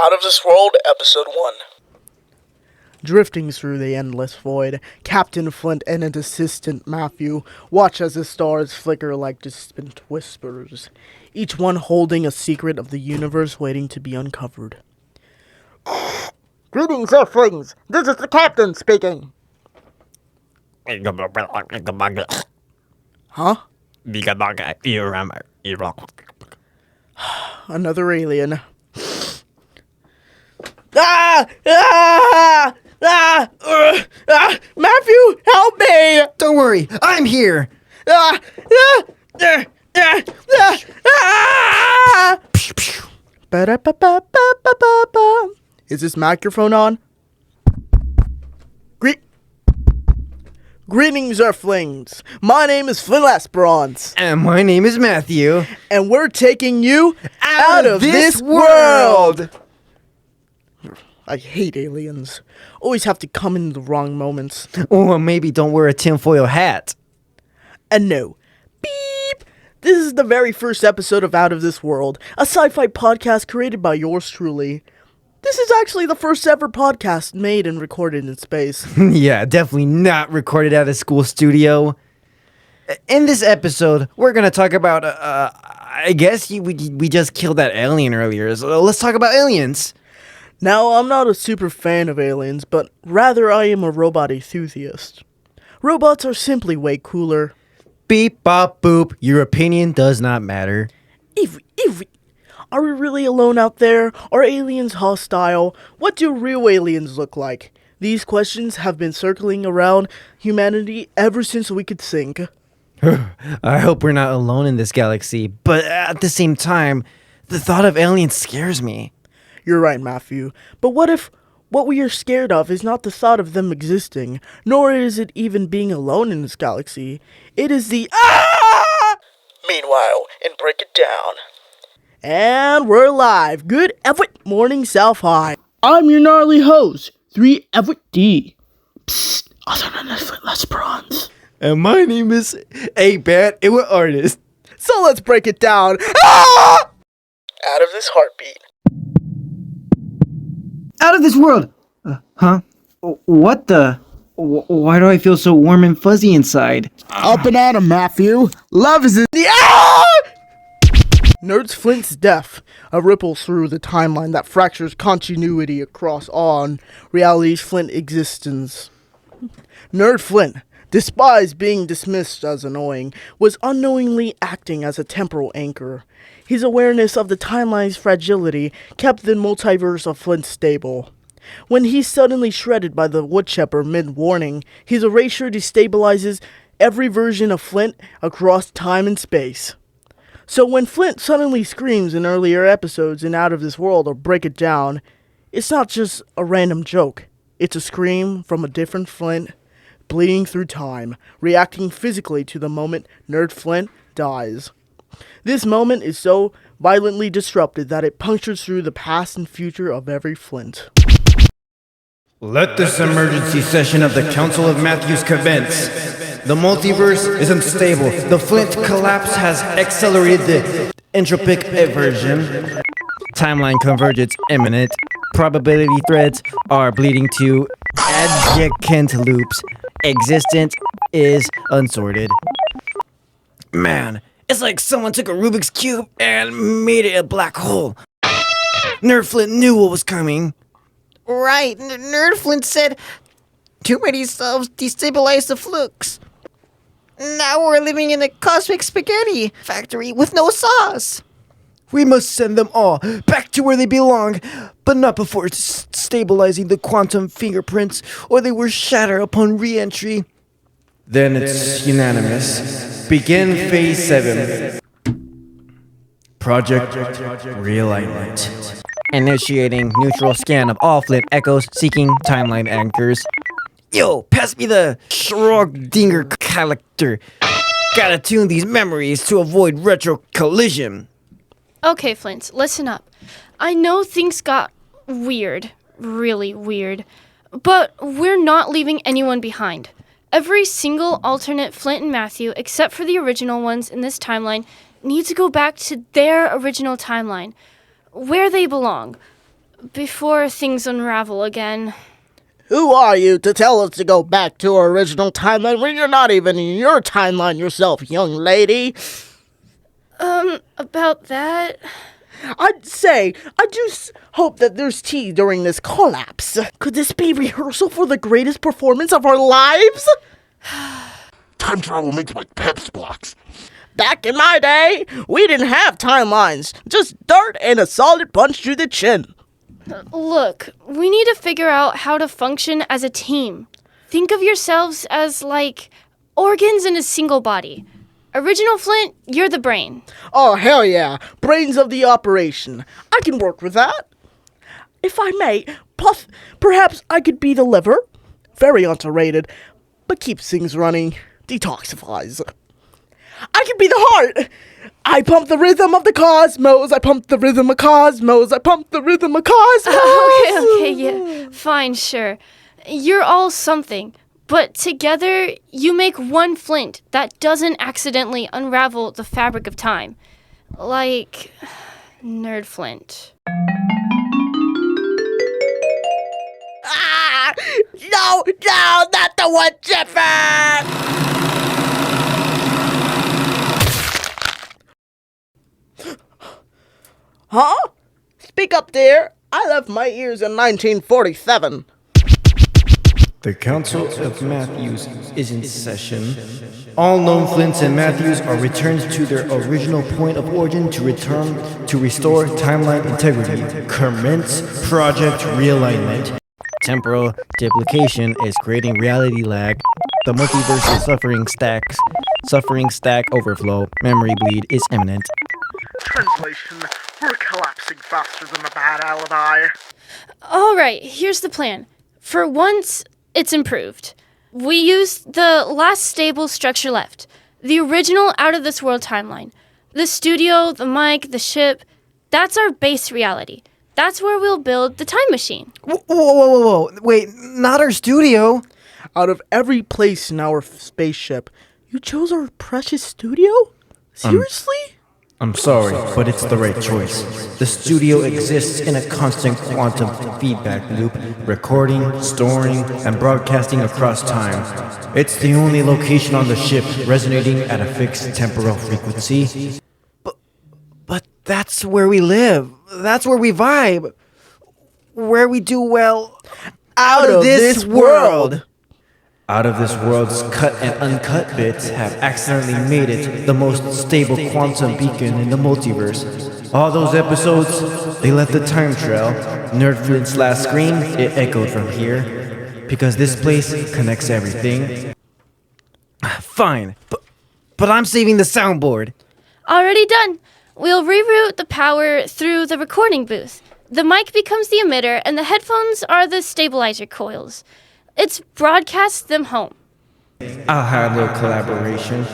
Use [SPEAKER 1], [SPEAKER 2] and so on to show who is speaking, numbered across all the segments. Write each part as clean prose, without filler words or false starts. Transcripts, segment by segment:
[SPEAKER 1] Out of This World, Episode 1.
[SPEAKER 2] Drifting through the endless void, Captain Flint and his assistant Matthew watch as the stars flicker like distant whispers, each one holding a secret of the universe waiting to be uncovered. Greetings, Earthlings! This is the Captain speaking! Huh? Another alien. Matthew, help me!
[SPEAKER 3] Don't worry, I'm here!
[SPEAKER 2] Ba-da-ba-ba-ba-ba-ba. Is this microphone on? Greetings, Earthlings! My name is Flint Esperance.
[SPEAKER 3] And my name is Matthew.
[SPEAKER 2] And we're taking you out of this world! I hate aliens. Always have to come in the wrong moments.
[SPEAKER 3] Or maybe don't wear a tinfoil hat.
[SPEAKER 2] And no. Beep! This is the very first episode of Out of This World, a sci-fi podcast created by yours truly. This is actually the first ever podcast made and recorded in space.
[SPEAKER 3] Yeah, definitely not recorded at a school studio. In this episode, we're going to talk about, I guess we just killed that alien earlier, so let's talk about aliens.
[SPEAKER 2] Now, I'm not a super fan of aliens, but rather I am a robot enthusiast. Robots are simply way cooler.
[SPEAKER 3] Beep, bop, boop, your opinion does not matter.
[SPEAKER 2] Are we really alone out there? Are aliens hostile? What do real aliens look like? These questions have been circling around humanity ever since we could think.
[SPEAKER 3] I hope we're not alone in this galaxy, but at the same time, the thought of aliens scares me.
[SPEAKER 2] You're right, Matthew. But what if what we are scared of is not the thought of them existing, nor is it even being alone in this galaxy? It is the
[SPEAKER 1] Meanwhile, in Break It Down.
[SPEAKER 2] And we're live. Good Everett morning, South High. I'm your gnarly host, 3 Everett D. Psst, other than the Flint Esperance.
[SPEAKER 3] And my name is A-Bat, and we're artists.
[SPEAKER 2] So let's break it down.
[SPEAKER 1] Out of This Heartbeat.
[SPEAKER 4] Out of this world! Huh? What the? Why do I feel so warm and fuzzy inside?
[SPEAKER 2] Up and at 'em, Matthew. Love is in the Nerd Flint's death, a ripple through the timeline that fractures continuity across all realities Flint existence. Nerd Flint, despite being dismissed as annoying, was unknowingly acting as a temporal anchor. His awareness of the timeline's fragility kept the multiverse of Flint stable. When he's suddenly shredded by the woodchopper mid-warning, his erasure destabilizes every version of Flint across time and space. So when Flint suddenly screams in earlier episodes in Out of This World or Break It Down, it's not just a random joke. It's a scream from a different Flint, bleeding through time, reacting physically to the moment Nerd Flint dies. This moment is so violently disrupted that it punctures through the past and future of every Flint.
[SPEAKER 5] Let this emergency session of the Council of Matthews commence. The multiverse is unstable. The Flint collapse has accelerated the entropic inversion.
[SPEAKER 3] Timeline convergence imminent. Probability threads are bleeding to adjacent loops. Existence is unsorted. Man, it's like someone took a Rubik's Cube and made it a black hole. Nerd Flint knew what was coming.
[SPEAKER 6] Right, Nerd Flint said, too many selves destabilize the flux. Now we're living in a cosmic spaghetti factory with no sauce.
[SPEAKER 3] We must send them all back to where they belong, but not before stabilizing the quantum fingerprints, or they will shatter upon re-entry.
[SPEAKER 5] Then it's unanimous. Begin Phase 7. Project Realignment.
[SPEAKER 3] Initiating neutral scan of all Flint echoes, seeking timeline anchors. Yo, pass me the Schrödinger collector. Gotta tune these memories to avoid retro collision.
[SPEAKER 7] Okay, Flint, listen up. I know things got weird, really weird, but we're not leaving anyone behind. Every single alternate Flint and Matthew, except for the original ones in this timeline, need to go back to their original timeline, where they belong. before things unravel again.
[SPEAKER 2] Who are you to tell us to go back to our original timeline when you're not even in your timeline yourself, young lady?
[SPEAKER 7] About that?
[SPEAKER 2] I'd say, I just hope that there's tea during this collapse. Could this be rehearsal for the greatest performance of our lives?
[SPEAKER 8] Time travel makes my peps blocks.
[SPEAKER 2] Back in my day, we didn't have timelines. Just dirt and a solid punch to the chin.
[SPEAKER 7] Look, we need to figure out how to function as a team. Think of yourselves as, like, organs in a single body. Original Flint, you're the brain.
[SPEAKER 2] Oh, hell yeah. Brains of the operation. I can work with that. If I may, perhaps I could be the liver. Very underrated, but keeps things running. Detoxifies. I could be the heart. I pump the rhythm of the cosmos. I pump the rhythm of cosmos. I pump the rhythm of cosmos.
[SPEAKER 7] Okay, yeah. Fine, sure. You're all something. But together, you make one Flint that doesn't accidentally unravel the fabric of time. Like Nerd Flint.
[SPEAKER 2] Ah! No, not the one chipper! Huh? Speak up there. I left my ears in 1947.
[SPEAKER 5] The Council of Matthews is in session. All known Flints and Matthews are returned to their original point of origin to restore timeline integrity. Commence Project Realignment.
[SPEAKER 3] Temporal duplication is creating reality lag. The multiverse is suffering stack overflow. Memory bleed is imminent.
[SPEAKER 2] Translation, we're collapsing faster than a bad alibi.
[SPEAKER 7] Alright, here's the plan. For once, it's improved. We used the last stable structure left. The original out-of-this-world timeline. The studio, the mic, the ship. That's our base reality. That's where we'll build the time machine.
[SPEAKER 3] Whoa. Wait, not our studio.
[SPEAKER 2] Out of every place in our spaceship, you chose our precious studio? Seriously?
[SPEAKER 5] I'm sorry, but it's the right choice. The studio exists in a constant quantum feedback loop, recording, storing, and broadcasting across time. It's the only location on the ship resonating at a fixed temporal frequency.
[SPEAKER 3] But that's where we live. That's where we vibe. Where we do well out of this world.
[SPEAKER 5] Out of this world's cut and uncut bits have accidentally made it the most stable quantum beacon in the multiverse. All those episodes, they left the time trail. Nerd Flint's last scream, it echoed from here. Because this place connects everything.
[SPEAKER 3] Fine, but I'm saving the soundboard.
[SPEAKER 7] Already done. We'll reroute the power through the recording booth. The mic becomes the emitter, and the headphones are the stabilizer coils. It's broadcast them home.
[SPEAKER 5] I'll handle collaboration.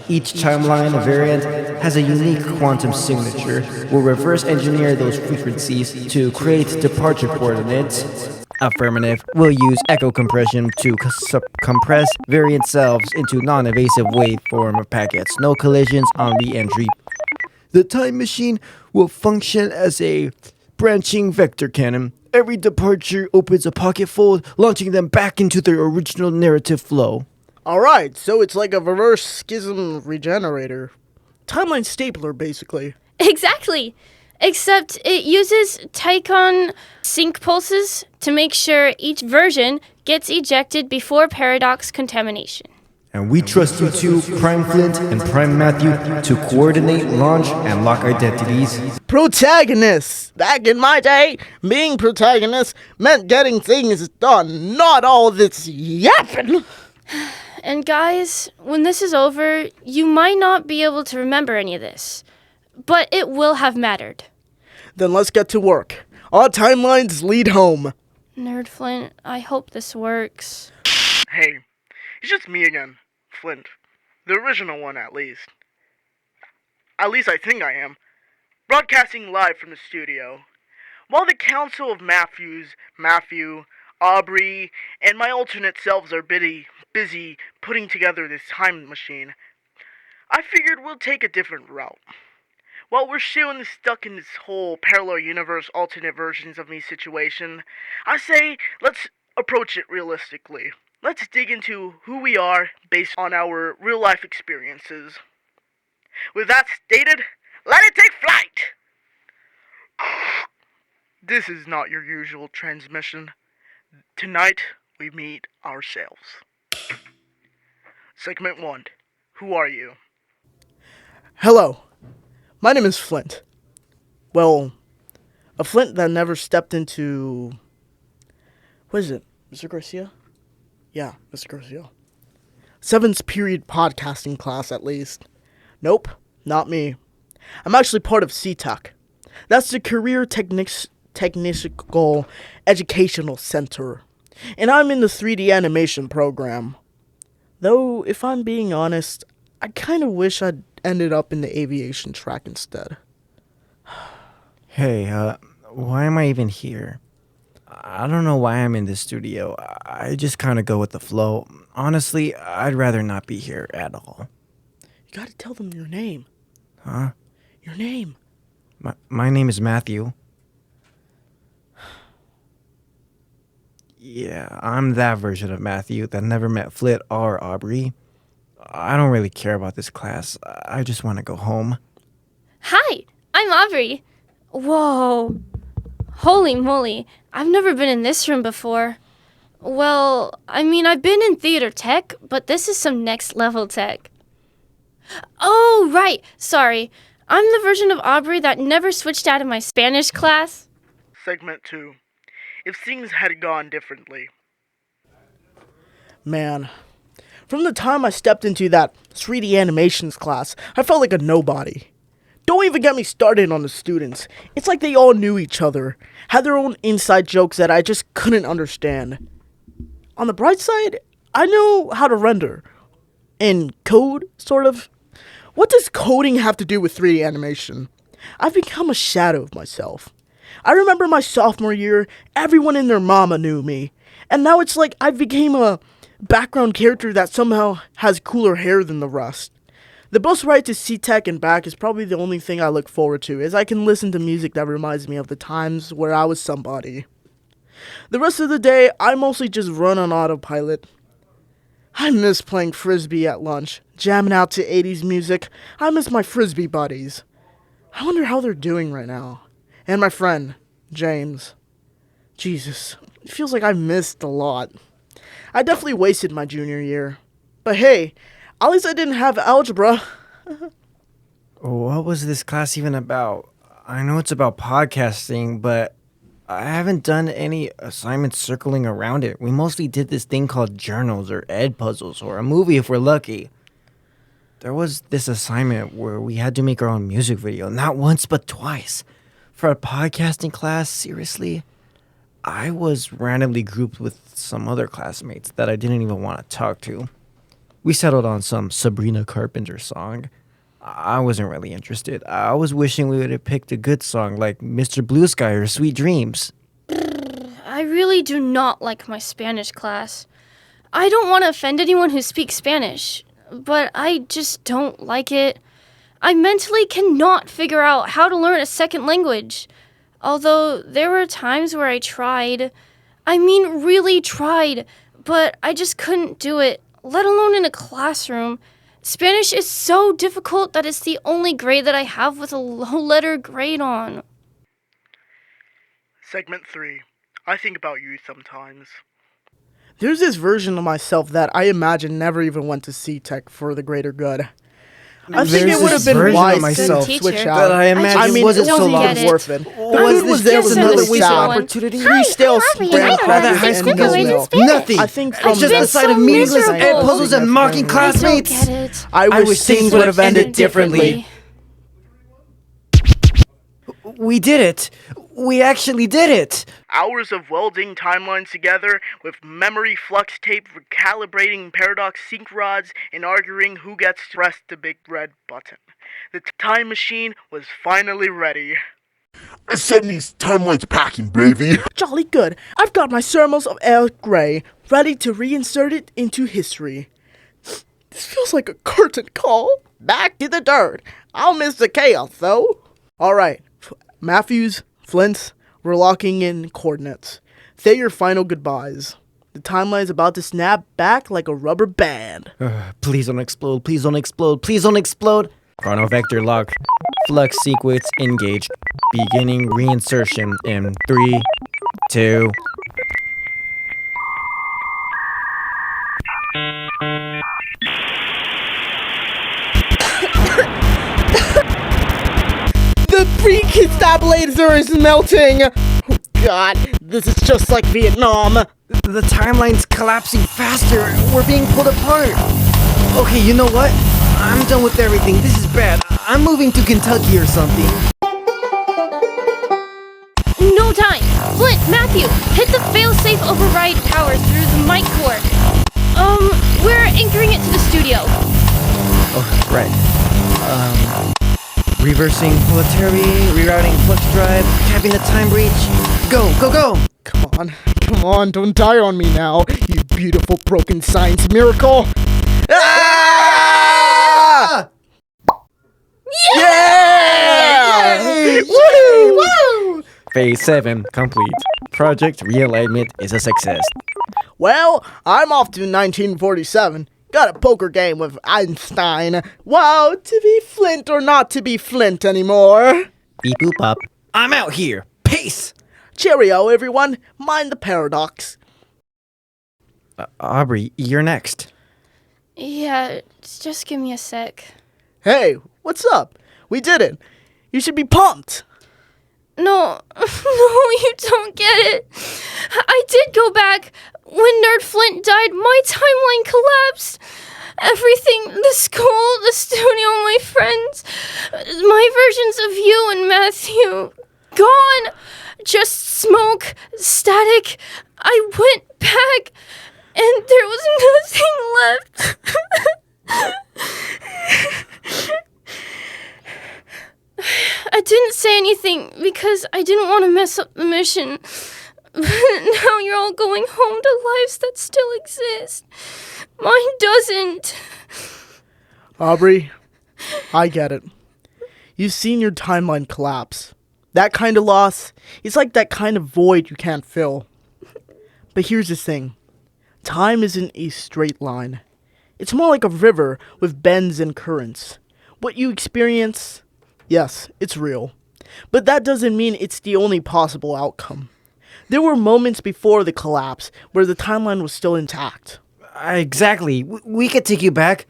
[SPEAKER 5] Each timeline variant has a unique quantum signature. We'll reverse engineer those frequencies to create departure coordinates.
[SPEAKER 3] Affirmative. We'll use echo compression to compress variant selves into non-evasive waveform packets. No collisions on re-entry. The time machine will function as a branching vector cannon. Every departure opens a pocket fold, launching them back into their original narrative flow.
[SPEAKER 2] Alright, so it's like a reverse schism regenerator. Timeline stapler, basically.
[SPEAKER 7] Exactly. Except it uses Tychon sync pulses to make sure each version gets ejected before paradox contamination.
[SPEAKER 5] And we trust you two, Prime Flint and Prime Matthew, to coordinate, launch, and lock identities.
[SPEAKER 2] Protagonists! Back in my day, being protagonists meant getting things done, not all this yapping.
[SPEAKER 7] And guys, when this is over, you might not be able to remember any of this. But it will have mattered.
[SPEAKER 2] Then let's get to work. Our timelines lead home.
[SPEAKER 7] Nerd Flint, I hope this works.
[SPEAKER 2] Hey, it's just me again, Flint. The original one, at least. At least I think I am. Broadcasting live from the studio. While the Council of Matthew, Aubrey, and my alternate selves are busy putting together this time machine, I figured we'll take a different route. while we're still stuck in this whole parallel universe, alternate versions of me situation, I say let's approach it realistically. Let's dig into who we are based on our real life experiences. With that stated, let it take flight! This is not your usual transmission. Tonight, we meet ourselves. Segment 1. Who are you? Hello. My name is Flint. Well, a Flint that never stepped into... What is it? Mr. Garcia? Yeah, Mr. Garcia. 7th period podcasting class, at least. Nope, not me. I'm actually part of CTEC. That's the Career Technical Educational Center. And I'm in the 3D animation program. Though, if I'm being honest, I kind of wish I'd ended up in the aviation track instead.
[SPEAKER 3] Hey, why am I even here? I don't know why I'm in this studio. I just kind of go with the flow. Honestly, I'd rather not be here at all.
[SPEAKER 2] You gotta tell them your name.
[SPEAKER 3] Huh?
[SPEAKER 2] Your name.
[SPEAKER 3] My name is Matthew. Yeah, I'm that version of Matthew that never met Flit or Aubrey. I don't really care about this class. I just want to go home.
[SPEAKER 7] Hi, I'm Aubrey. Whoa. Holy moly, I've never been in this room before. Well, I mean, I've been in theater tech, but this is some next level tech. Oh, right, sorry. I'm the version of Aubrey that never switched out of my Spanish class.
[SPEAKER 2] Segment 2. If things had gone differently. Man, from the time I stepped into that 3D animations class, I felt like a nobody. Don't even get me started on the students. It's like they all knew each other, had their own inside jokes that I just couldn't understand. On the bright side, I know how to render. And code, sort of. What does coding have to do with 3D animation? I've become a shadow of myself. I remember my sophomore year, everyone and their mama knew me. And now it's like I became a background character that somehow has cooler hair than the rest. The bus ride to CTEC and back is probably the only thing I look forward to, as I can listen to music that reminds me of the times where I was somebody. The rest of the day, I mostly just run on autopilot. I miss playing Frisbee at lunch, jamming out to 80s music. I miss my Frisbee buddies. I wonder how they're doing right now. And my friend, James. Jesus, it feels like I missed a lot. I definitely wasted my junior year. But hey, at least I didn't have algebra.
[SPEAKER 3] What was this class even about? I know it's about podcasting, but I haven't done any assignments circling around it. We mostly did this thing called journals or ed puzzles or a movie if we're lucky. There was this assignment where we had to make our own music video, not once but twice. For a podcasting class, seriously? I was randomly grouped with some other classmates that I didn't even want to talk to. We settled on some Sabrina Carpenter song. I wasn't really interested. I was wishing we would have picked a good song like Mr. Blue Sky or Sweet Dreams.
[SPEAKER 7] I really do not like my Spanish class. I don't want to offend anyone who speaks Spanish, but I just don't like it. I mentally cannot figure out how to learn a second language. Although there were times where I tried. I mean, really tried, but I just couldn't do it, let alone in a classroom. Spanish is so difficult that it's the only grade that I have with a low-letter grade on.
[SPEAKER 2] Segment 3. I think about you sometimes. There's this version of myself that I imagine never even went to CTEC for the greater good. I think
[SPEAKER 3] There's
[SPEAKER 2] it would have
[SPEAKER 3] this
[SPEAKER 2] been
[SPEAKER 3] version of
[SPEAKER 2] wise
[SPEAKER 3] myself
[SPEAKER 2] to switch
[SPEAKER 7] that
[SPEAKER 2] out.
[SPEAKER 3] I imagine
[SPEAKER 2] I mean,
[SPEAKER 3] wasn't
[SPEAKER 2] it
[SPEAKER 3] so
[SPEAKER 2] wasn't
[SPEAKER 3] long.
[SPEAKER 7] get it.
[SPEAKER 2] worth it. The
[SPEAKER 3] Was
[SPEAKER 2] food was
[SPEAKER 3] this
[SPEAKER 2] there
[SPEAKER 3] just
[SPEAKER 2] with
[SPEAKER 3] another
[SPEAKER 2] another
[SPEAKER 3] wasted
[SPEAKER 2] salad.
[SPEAKER 3] opportunity?
[SPEAKER 2] Three stale
[SPEAKER 7] Aubrey,
[SPEAKER 2] graham
[SPEAKER 7] I don't
[SPEAKER 2] crackers
[SPEAKER 3] understand
[SPEAKER 2] and
[SPEAKER 7] squiggly
[SPEAKER 2] goat
[SPEAKER 7] words
[SPEAKER 2] milk.
[SPEAKER 7] in
[SPEAKER 3] Nothing.
[SPEAKER 2] I think
[SPEAKER 7] I've
[SPEAKER 2] from
[SPEAKER 3] Just
[SPEAKER 7] been
[SPEAKER 3] the sight
[SPEAKER 7] so
[SPEAKER 3] of meaningless
[SPEAKER 7] miserable.
[SPEAKER 3] ed puzzles and mocking
[SPEAKER 7] I
[SPEAKER 3] classmates.
[SPEAKER 7] don't get it.
[SPEAKER 2] I wish things would have ended differently.
[SPEAKER 3] We did it. We actually did it.
[SPEAKER 2] Hours of welding timelines together with memory flux tape, recalibrating paradox sync rods, and arguing who gets to press the big red button. The time machine was finally ready.
[SPEAKER 8] I send these timelines packing, baby.
[SPEAKER 2] Jolly good. I've got my Sermons of Earl Grey ready to reinsert it into history. This feels like a curtain call. Back to the dirt. I'll miss the chaos, though. Alright, Matthews, Flint, we're locking in coordinates. Say your final goodbyes. The timeline is about to snap back like a rubber band.
[SPEAKER 3] Please don't explode. Please don't explode. Please don't explode. Chronovector lock. Flux sequence engaged. Beginning reinsertion in 3, 2.
[SPEAKER 2] The pre-stabilizer is melting! Oh god, this is just like Vietnam.
[SPEAKER 3] The timeline's collapsing faster. We're being pulled apart. Okay, you know what? I'm done with everything. This is bad. I'm moving to Kentucky or something.
[SPEAKER 7] No time! Flint, Matthew, hit the failsafe override power through the mic core. We're anchoring it to the studio.
[SPEAKER 3] Oh, right. Reversing polarity, rerouting flux drive, capping the time breach. Go, go, go!
[SPEAKER 2] Come on, don't die on me now, you beautiful broken science miracle! Ah! Yeah! Woo! Woo!
[SPEAKER 3] Phase 7 complete. Project realignment is a success.
[SPEAKER 2] Well, I'm off to 1947. Got a poker game with Einstein. Wow, to be Flint or not to be Flint anymore.
[SPEAKER 3] Beep boop up. I'm out here. Peace!
[SPEAKER 2] Cheerio, everyone. Mind the paradox.
[SPEAKER 3] Aubrey, you're next.
[SPEAKER 7] Yeah, just give me a sec.
[SPEAKER 2] Hey, what's up? We did it. You should be pumped.
[SPEAKER 7] No, you don't get it. I did go back. When Nerd Flint died, my timeline collapsed. Everything, the school, the studio, my friends, my versions of you and Matthew, gone. Just smoke, static. I went back, and there was nothing left. I didn't say anything because I didn't want to mess up the mission. But now you're all going home to lives that still exist. Mine doesn't.
[SPEAKER 2] Aubrey, I get it. You've seen your timeline collapse. That kind of loss, it's like that kind of void you can't fill. But here's the thing. Time isn't a straight line. It's more like a river with bends and currents. What you experience, yes, it's real. But that doesn't mean it's the only possible outcome. There were moments before the collapse where the timeline was still intact.
[SPEAKER 3] Exactly. We could take you back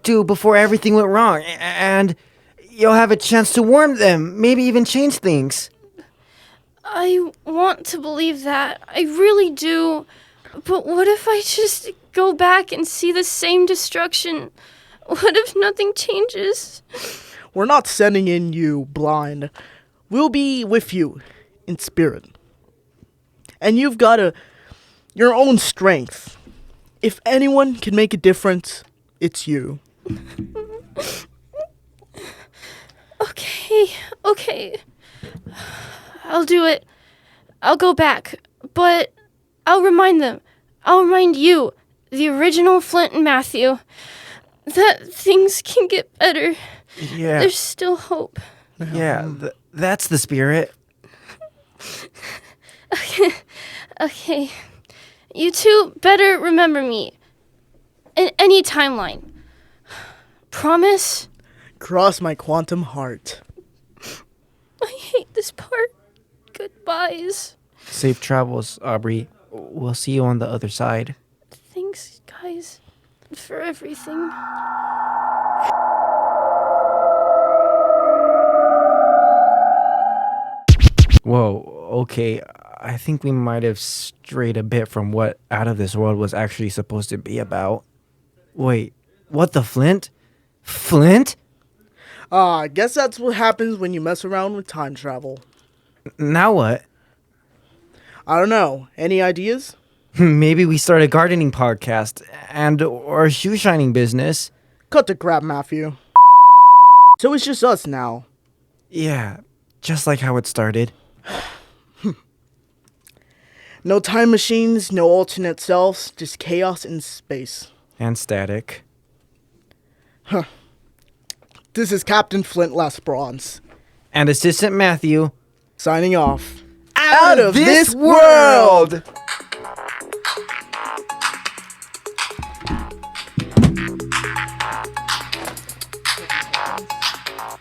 [SPEAKER 3] to before everything went wrong, and you'll have a chance to warn them, maybe even change things.
[SPEAKER 7] I want to believe that. I really do. But what if I just go back and see the same destruction? What if nothing changes?
[SPEAKER 2] We're not sending in you blind. We'll be with you in spirit. And you've got your own strength. If anyone can make a difference, it's you.
[SPEAKER 7] Okay. I'll do it. I'll go back. But I'll remind them. I'll remind you, the original Flint and Matthew, that things can get better.
[SPEAKER 3] Yeah.
[SPEAKER 7] There's still hope.
[SPEAKER 3] Yeah, that's the spirit.
[SPEAKER 7] Okay. You two better remember me. In any timeline. Promise?
[SPEAKER 2] Cross my quantum heart.
[SPEAKER 7] I hate this part. Goodbyes.
[SPEAKER 3] Safe travels, Aubrey. We'll see you on the other side.
[SPEAKER 7] Thanks, guys, for everything.
[SPEAKER 3] Whoa, okay. I think we might have strayed a bit from what Out of This World was actually supposed to be about. Wait, what the Flint? Flint?
[SPEAKER 2] I guess that's what happens when you mess around with time travel.
[SPEAKER 3] Now what?
[SPEAKER 2] I don't know. Any ideas?
[SPEAKER 3] Maybe we start a gardening podcast or a shoe shining business.
[SPEAKER 2] Cut the crap, Matthew. So it's just us now.
[SPEAKER 3] Yeah, just like how it started.
[SPEAKER 2] No time machines, no alternate selves, just chaos in space.
[SPEAKER 3] And static.
[SPEAKER 2] This is Captain Flint Lesbronze,
[SPEAKER 3] And Assistant Matthew.
[SPEAKER 2] signing off. Out of this world!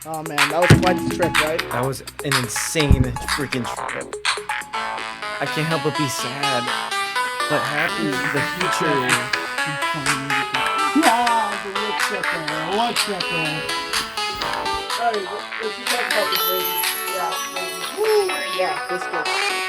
[SPEAKER 2] Oh man, that was quite a trip, right?
[SPEAKER 3] That was an insane freaking trip. I can't help but be sad, but happy. The future.
[SPEAKER 2] Yeah, the wood chipper, wood chipper. Alright, let's talk about the grading. Yeah, grading. Woo! Yeah, let's go.